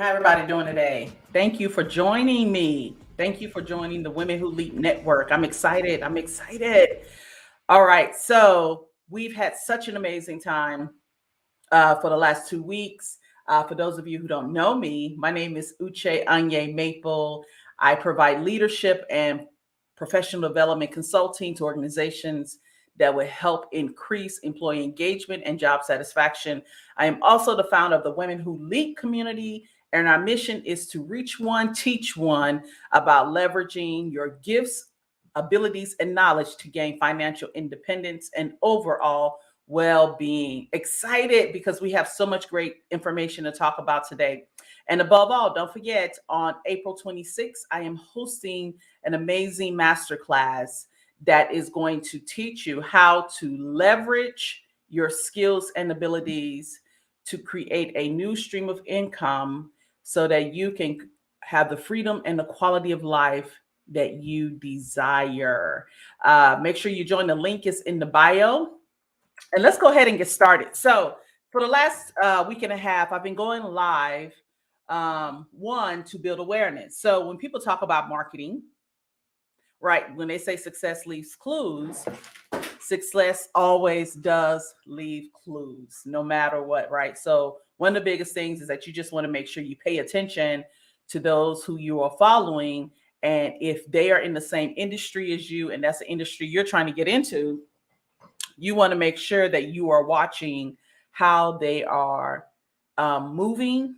How everybody doing today? Thank you for joining me. Thank you for joining the Women Who Leap Network. I'm excited. I'm excited. All right. So we've had such an amazing time for the last 2 weeks. For those of you who don't know me, my name is Uche Anye Maple. I provide leadership and professional development consulting to organizations that will help increase employee engagement and job satisfaction. I am also the founder of the Women Who Lead community, and our mission is to reach one, teach one about leveraging your gifts, abilities, and knowledge to gain financial independence and overall well-being. Excited because we have so much great information to talk about today. And above all, don't forget, on April 26th, I am hosting an amazing masterclass that is going to teach you how to leverage your skills and abilities to create a new stream of income so that you can have the freedom and the quality of life that you desire. Make sure you join. The link is in the bio. And let's go ahead and get started. So, for the last week and a half, I've been going live, one, to build awareness. So, when people talk about marketing, right, when they say success leaves clues, success always does leave clues, no matter what, right? So, one of the biggest things is that you just want to make sure you pay attention to those who you are following. And if they are in the same industry as you, and that's the industry you're trying to get into, you want to make sure that you are watching how they are moving.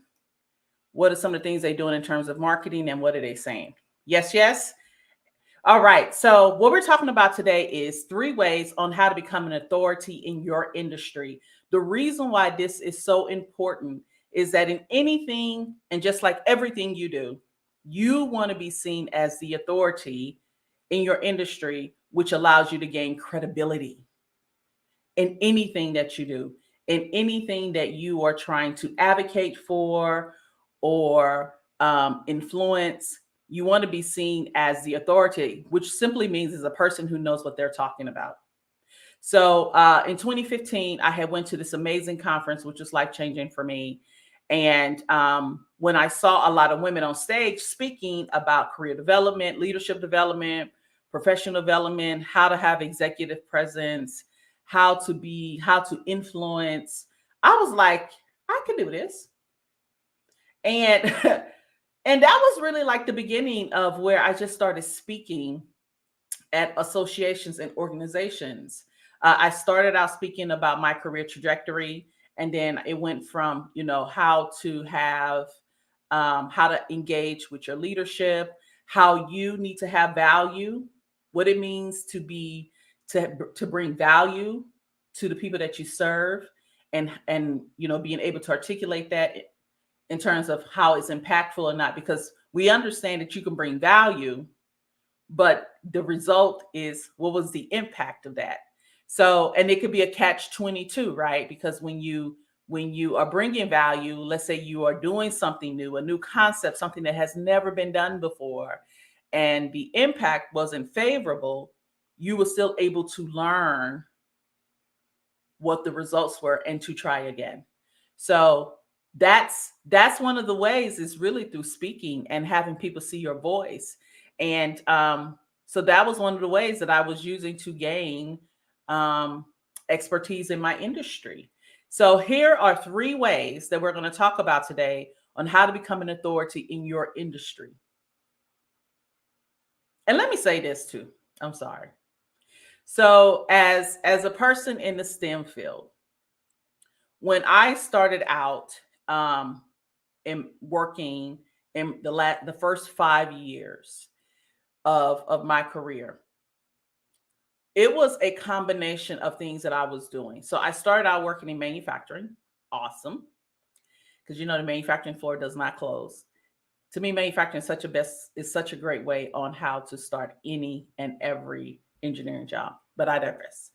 What are some of the things they're doing in terms of marketing, and what are they saying? Yes, yes. All right. So what we're talking about today is 3 ways on how to become an authority in your industry. The reason why this is so important is that in anything, and just like everything you do, you want to be seen as the authority in your industry, which allows you to gain credibility in anything that you do, in anything that you are trying to advocate for or influence. You want to be seen as the authority, which simply means as a person who knows what they're talking about. So in 2015, I had went to this amazing conference, which was life-changing for me. And when I saw a lot of women on stage speaking about career development, leadership development, professional development, how to have executive presence, how to influence, I was like, I can do this. And and that was really like the beginning of where I just started speaking at associations and organizations. I started out speaking about my career trajectory, and then it went from, how to have, how to engage with your leadership, how you need to have value, what it means to be, to bring value to the people that you serve, and being able to articulate that in terms of how it's impactful or not, because we understand that you can bring value, but the result is, what was the impact of that? So, and it could be a catch 22, right? Because when you are bringing value, let's say you are doing something new, a new concept, something that has never been done before, and the impact wasn't favorable, you were still able to learn what the results were and to try again. So that's one of the ways, is really through speaking and having people see your voice. And so that was one of the ways that I was using to gain um, expertise in my industry. So here are 3 ways that we're going to talk about today on how to become an authority in your industry. And let me say this too. I'm sorry. So as a person in the STEM field, when I started out in working in the first 5 years of my career, it was a combination of things that I was doing. So I started out working in manufacturing. Awesome. Because the manufacturing floor does not close. To me, manufacturing is such a great way on how to start any and every engineering job. But I digress.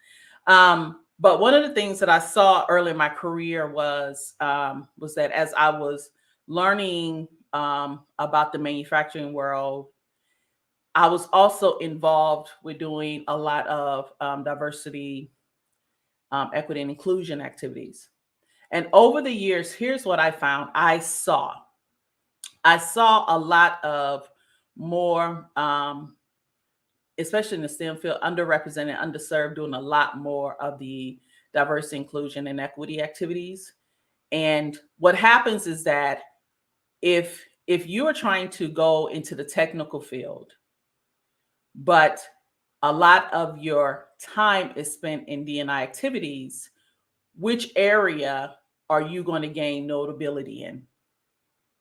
But one of the things that I saw early in my career was that as I was learning about the manufacturing world, I was also involved with doing a lot of diversity, equity, and inclusion activities. And over the years, here's what I found. I saw I saw a lot of more, especially in the STEM field, underrepresented, underserved, doing a lot more of the diversity, inclusion, and equity activities. And what happens is that if you are trying to go into the technical field, but a lot of your time is spent in D&I activities, which area are you going to gain notability in?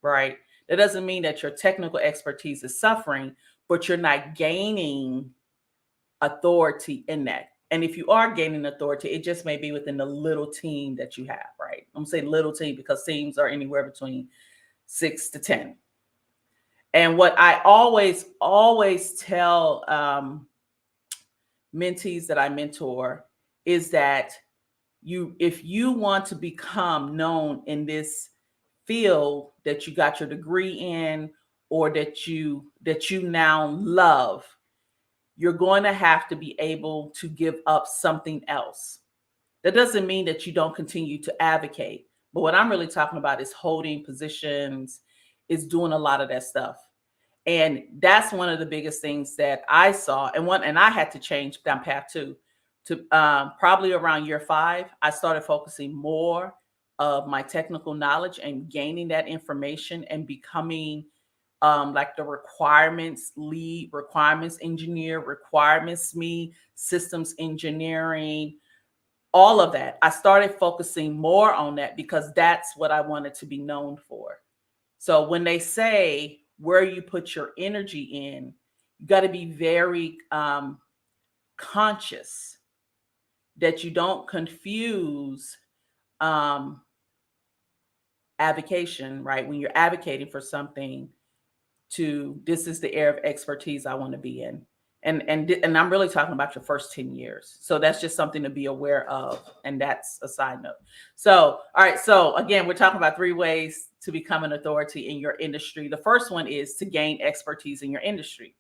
Right? That doesn't mean that your technical expertise is suffering, but you're not gaining authority in that. And if you are gaining authority, it just may be within the little team that you have, right? I'm gonna say little team because teams are anywhere between 6 to 10. And what I always tell mentees that I mentor is that if you want to become known in this field that you got your degree in, or that you now love, you're going to have to be able to give up something else. That doesn't mean that you don't continue to advocate, but what I'm really talking about is holding positions, is doing a lot of that stuff. And that's one of the biggest things that I saw, and I had to change down path too. To probably around year 5, I started focusing more of my technical knowledge and gaining that information and becoming like the requirements lead, requirements engineer, requirements me, systems engineering, all of that. I started focusing more on that because that's what I wanted to be known for. So when they say where you put your energy in, you got to be very conscious that you don't confuse um, advocation, right? When you're advocating for something, to this is the area of expertise I want to be in. And I'm really talking about your first 10 years. So that's just something to be aware of. And that's a side note. So, all right. So again, we're talking about 3 ways to become an authority in your industry. The first one is to gain expertise in your industry.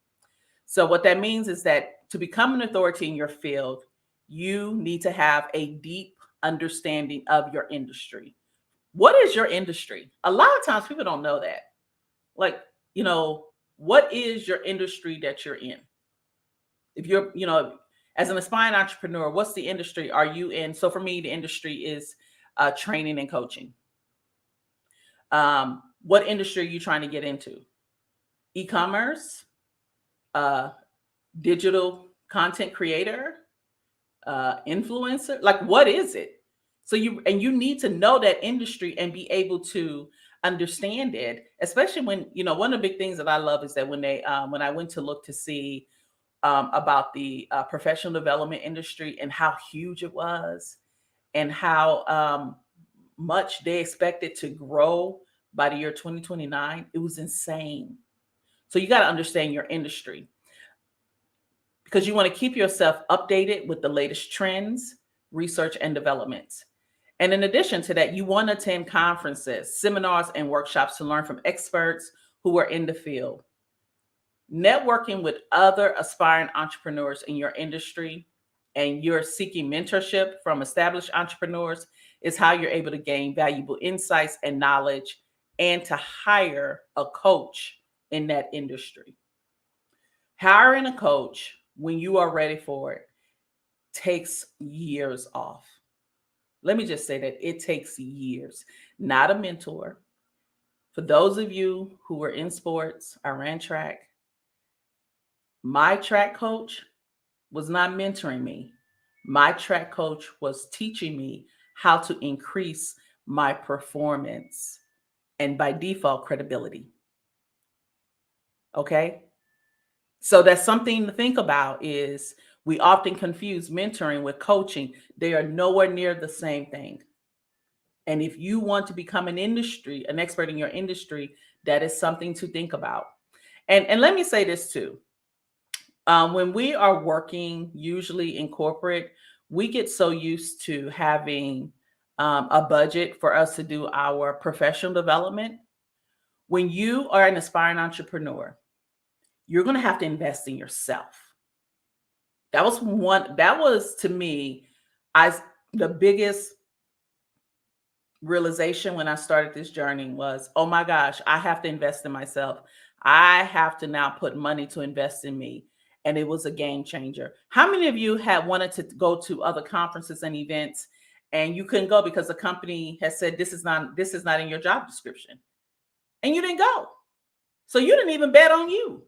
So what that means is that to become an authority in your field, you need to have a deep understanding of your industry. What is your industry? A lot of times people don't know that. Like, what is your industry that you're in? If you're, as an aspiring entrepreneur, what's the industry are you in? So for me, the industry is training and coaching. What industry are you trying to get into? E-commerce, uh, digital content creator, influencer? Like, what is it? So you need to know that industry and be able to understand it, especially when, one of the big things that I love is that when I went to look to see about the professional development industry and how huge it was, and how much they expected to grow by the year 2029. It was insane. So you got to understand your industry, because you want to keep yourself updated with the latest trends, research, and developments. And in addition to that, you want to attend conferences, seminars, and workshops to learn from experts who are in the field. Networking with other aspiring entrepreneurs in your industry, and you're seeking mentorship from established entrepreneurs, is how you're able to gain valuable insights and knowledge, and to hire a coach in that industry. Hiring a coach when you are ready for it takes years off. Let me just say that it takes years, not a mentor. For those of you who were in sports, I ran track. My track coach was not mentoring me. My track coach was teaching me how to increase my performance, and by default, credibility. Okay? So that's something to think about. Is we often confuse mentoring with coaching. They are nowhere near the same thing. And if you want to become an expert in your industry, that is something to think about. And let me say this too. When we are working, usually in corporate, we get so used to having a budget for us to do our professional development. When you are an aspiring entrepreneur, you're going to have to invest in yourself. That was to me, I the biggest realization when I started this journey was, oh my gosh, I have to invest in myself. I have to now put money to invest in me. And it was a game changer. How many of you had wanted to go to other conferences and events and you couldn't go because the company has said this is not in your job description and you didn't go? So you didn't even bet on you.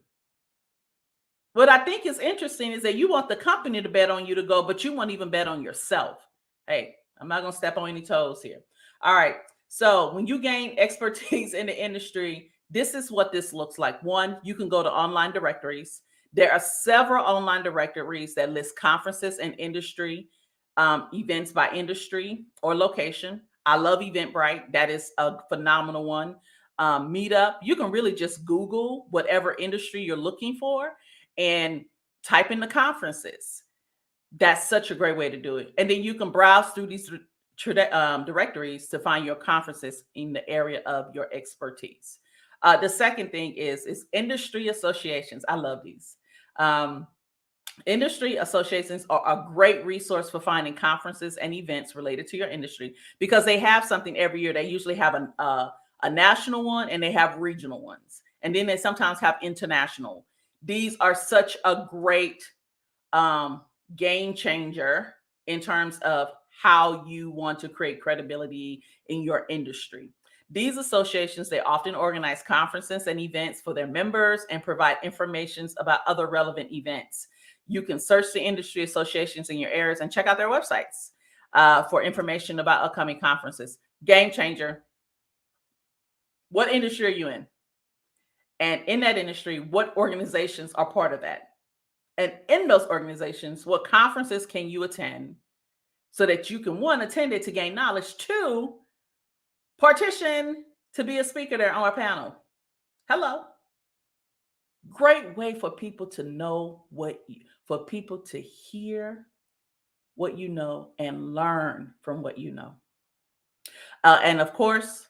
What I think is interesting is that you want the company to bet on you to go, but you won't even bet on yourself. Hey, I'm not going to step on any toes here. All right. So when you gain expertise in the industry, this is what this looks like. One, you can go to online directories. There are several online directories that list conferences and industry events by industry or location. I love Eventbrite. That is a phenomenal one. Meetup. You can really just Google whatever industry you're looking for and type in the conferences. That's such a great way to do it. And then you can browse through these directories to find your conferences in the area of your expertise. The second thing is industry associations. I love these. Industry associations are a great resource for finding conferences and events related to your industry because they have something every year. They usually have a national one and they have regional ones. And then they sometimes have international. These are such a great um, game changer in terms of how you want to create credibility in your industry. These associations, they often organize conferences and events for their members and provide information about other relevant events. You can search the industry associations in your areas and check out their websites for information about upcoming conferences. Game changer. What industry are you in? And in that industry, what organizations are part of that? And in those organizations, what conferences can you attend so that you can, one, attend it to gain knowledge, two, partition to be a speaker there on a panel. Hello. Great way for people to know for people to hear what you know and learn from what you know. And of course,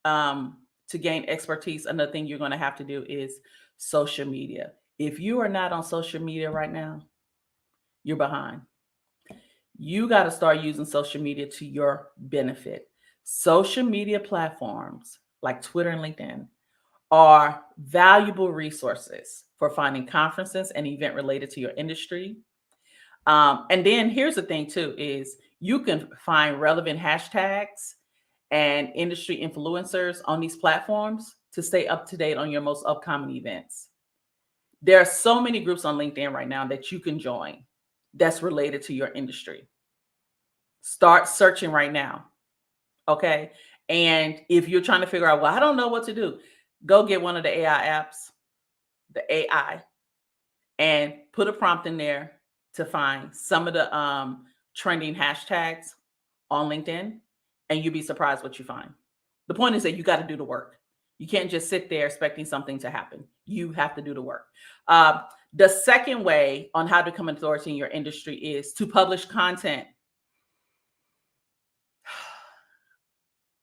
to gain expertise, another thing you're going to have to do is social media. If you are not on social media right now, you're behind. You got to start using social media to your benefit. Social media platforms like Twitter and LinkedIn are valuable resources for finding conferences and event related to your industry. And then here's the thing too, is you can find relevant hashtags and industry influencers on these platforms to stay up to date on your most upcoming events. There are so many groups on LinkedIn right now that you can join that's related to your industry. Start searching right now. Okay. And if you're trying to figure out, well, I don't know what to do, go get one of the AI apps, the AI, and put a prompt in there to find some of the trending hashtags on LinkedIn, and you'd be surprised what you find. The point is that you got to do the work. You can't just sit there expecting something to happen. You have to do the work. The second way on how to become an authority in your industry is to publish content.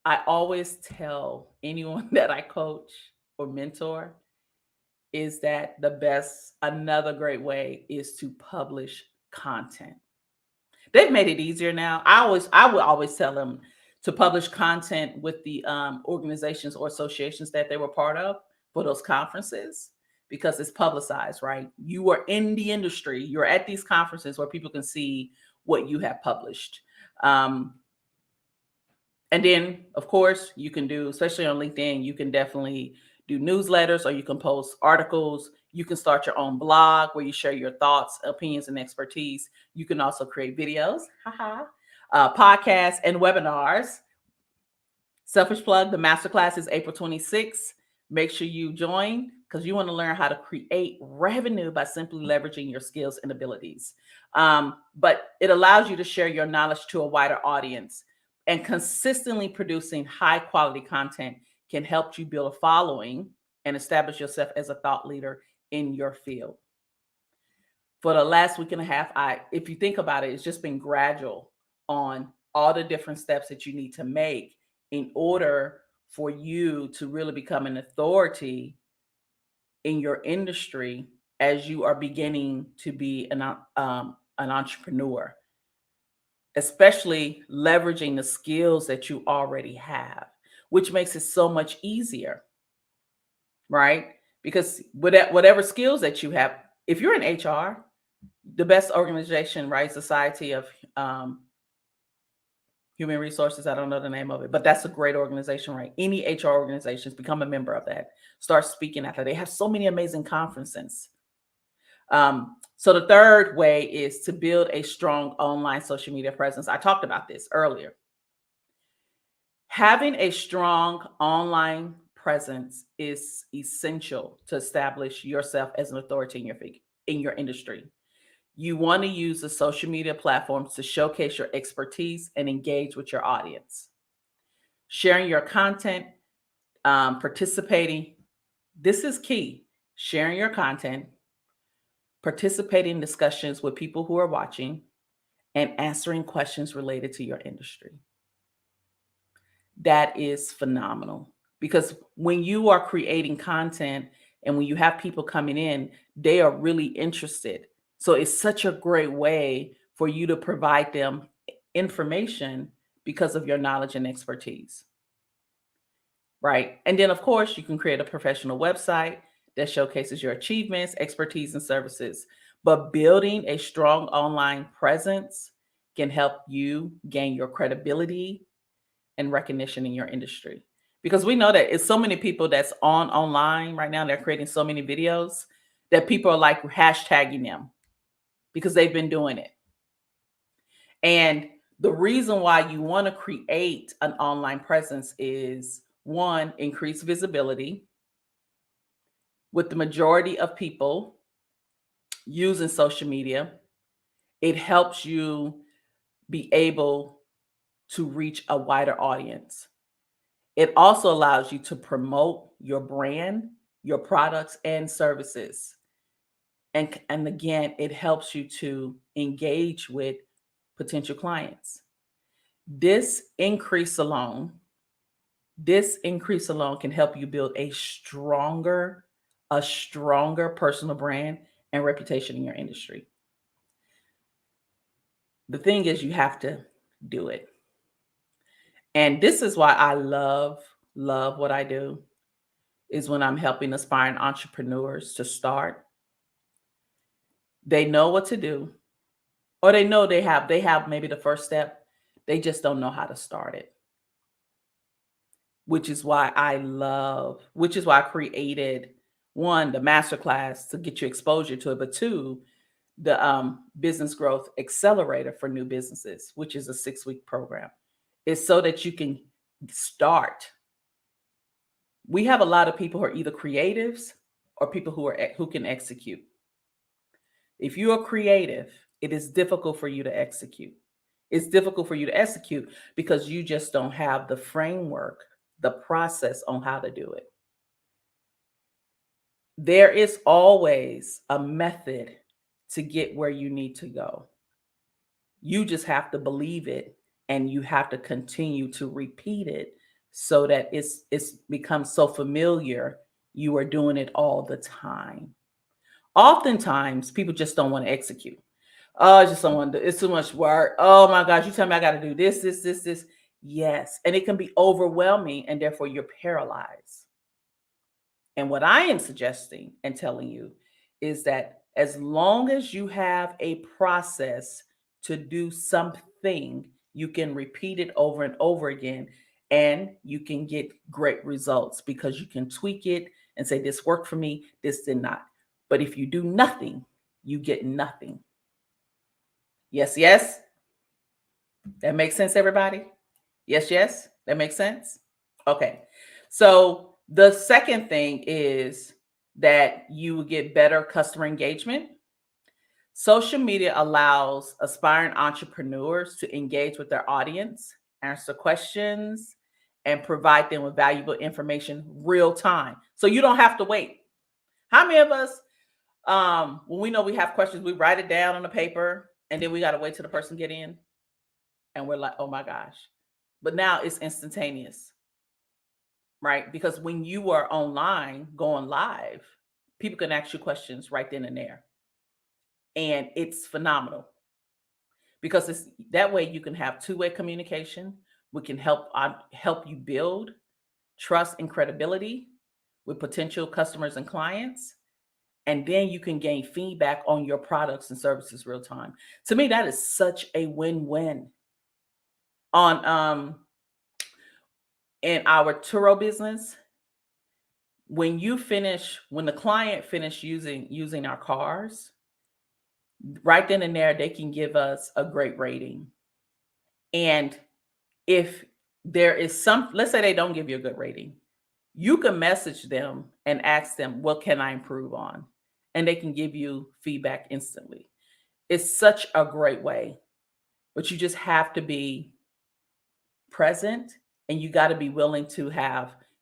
I always tell anyone that I coach or mentor is that another great way is to publish content. They've made it easier now. I would always tell them to publish content with the organizations or associations that they were part of for those conferences because it's publicized, right? You are in the industry. You're at these conferences where people can see what you have published. And then, of course, you can do, especially on LinkedIn, you can definitely do newsletters or you can post articles. You can start your own blog where you share your thoughts, opinions, and expertise. You can also create videos, podcasts, and webinars. Selfish plug, the masterclass is April 26th. Make sure you join because you want to learn how to create revenue by simply leveraging your skills and abilities. But it allows you to share your knowledge to a wider audience. And consistently producing high quality content can help you build a following and establish yourself as a thought leader in your field. For the last week and a half, if you think about it, it's just been gradual on all the different steps that you need to make in order for you to really become an authority in your industry as you are beginning to be an entrepreneur. especially leveraging the skills that you already have, which makes it so much easier, right? Because whatever skills that you have, if you're in HR, the best organization, right? Society of um, Human Resources. I don't know the name of it, but that's a great organization, right? Any HR organizations, become a member of that. Start speaking at that. They have so many amazing conferences. So the third way is to build a strong online social media presence. I talked about this earlier. Having a strong online presence is essential to establish yourself as an authority in your industry. You want to use the social media platforms to showcase your expertise and engage with your audience. Sharing your content, participating. This is key. Sharing your content, participating in discussions with people who are watching, and answering questions related to your industry. That is phenomenal because when you are creating content and when you have people coming in, they are really interested. So it's such a great way for you to provide them information because of your knowledge and expertise, right? And then, of course, you can create a professional website that showcases your achievements, expertise, and services. But building a strong online presence can help you gain your credibility and recognition in your industry. Because we know that it's so many people that's on online right now, they're creating so many videos that people are like hashtagging them because they've been doing it. And the reason why you want to create an online presence is one, increase visibility. With the majority of people using social media, it helps you be able to reach a wider audience. It also allows you to promote your brand, your products and services. And again, it helps you to engage with potential clients. This increase alone, this increase alone can help you build a stronger personal brand and reputation in your industry. The thing is you have to do it. And this is why I love what I do is when I'm helping aspiring entrepreneurs to start. They know what to do, or they know they have maybe the first step. They just don't know how to start it. Which is why I created one, the masterclass to get you exposure to it, but two, the business growth accelerator for new businesses, which is a 6-week program. It's so that you can start. We have a lot of people who are either creatives or people who can execute. If you are creative, it is difficult for you to execute. It's difficult for you to execute because you just don't have the framework, the process on how to do it. There is always a method to get where you need to go. You just have to believe it and you have to continue to repeat it so that it's become so familiar you are doing it all the time. Oftentimes people just don't want to execute. Oh, I just don't want to. It's too much work. Oh my gosh, you tell me I got to do this, this, this, this. Yes. And it can be overwhelming and therefore you're paralyzed. And what I am suggesting and telling you is that as long as you have a process to do something, you can repeat it over and over again and you can get great results because you can tweak it and say, this worked for me, this did not. But if you do nothing, you get nothing. Yes, yes. That makes sense, everybody? Yes, yes. That makes sense? Okay. So the second thing is that you will get better customer engagement. Social media allows aspiring entrepreneurs to engage with their audience, answer questions, and provide them with valuable information real time. So you don't have to wait. How many of us, when we know we have questions, we write it down on the paper and then we got to wait till the person get in and we're like, oh my gosh. But now it's instantaneous, right? Because when you are online going live, people can ask you questions right then and there. And it's phenomenal because it's that way you can have two-way communication. We can help you build trust and credibility with potential customers and clients. And then you can gain feedback on your products and services real time. To me, that is such a win-win. On in our Turo business, when the client finish using our cars, right then and there, they can give us a great rating. And if there is let's say they don't give you a good rating, you can message them and ask them, what can I improve on? And they can give you feedback instantly. It's such a great way, but you just have to be present, and you got to be willing to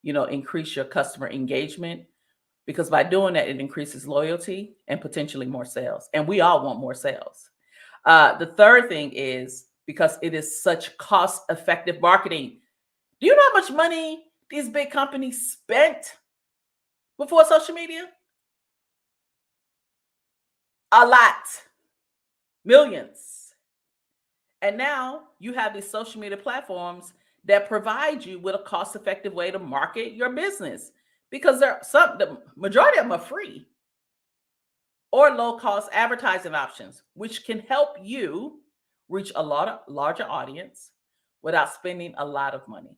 increase your customer engagement, because by doing that, it increases loyalty and potentially more sales. And we all want more sales. The third thing is, because it is such cost-effective marketing. Do you know how much money these big companies spent before social media? A lot. Millions. And now you have these social media platforms that provide you with a cost-effective way to market your business, because the majority of them are free or low-cost advertising options, which can help you reach a larger audience without spending a lot of money.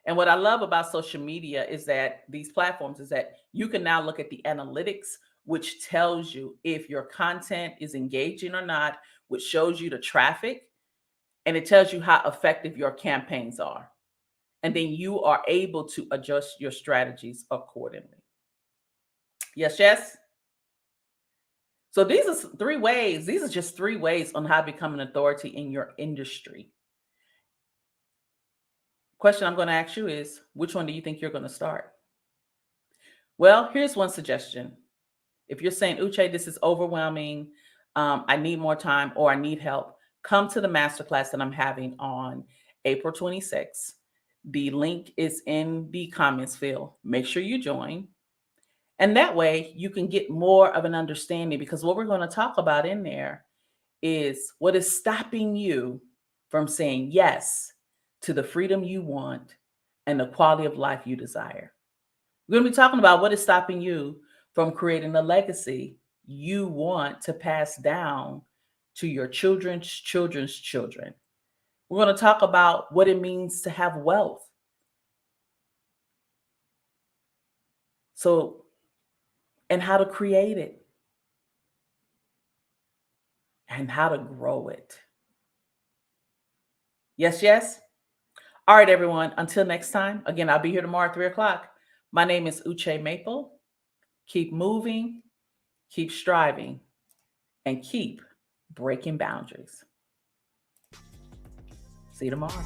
And what I love about social media is that these platforms is that you can now look at the analytics, which tells you if your content is engaging or not, which shows you the traffic, and it tells you how effective your campaigns are. And then you are able to adjust your strategies accordingly. Yes. So these are three ways. These are just three ways on how to become an authority in your industry. Question I'm going to ask you is, which one do you think you're going to start? Well, here's one suggestion. If you're saying, Uche, this is overwhelming, I need more time, or I need help, come to the masterclass that I'm having on April 26th. The link is in the comments field. Make sure you join. And that way you can get more of an understanding, because what we're going to talk about in there is what is stopping you from saying yes to the freedom you want and the quality of life you desire. We're going to be talking about what is stopping you from creating a legacy you want to pass down to your children's children's children. We're going to talk about what it means to have wealth. And how to create it and how to grow it. Yes. All right, everyone. Until next time. Again, I'll be here tomorrow at 3:00. My name is Uche Maple. Keep moving, keep striving, and keep breaking boundaries. See you tomorrow.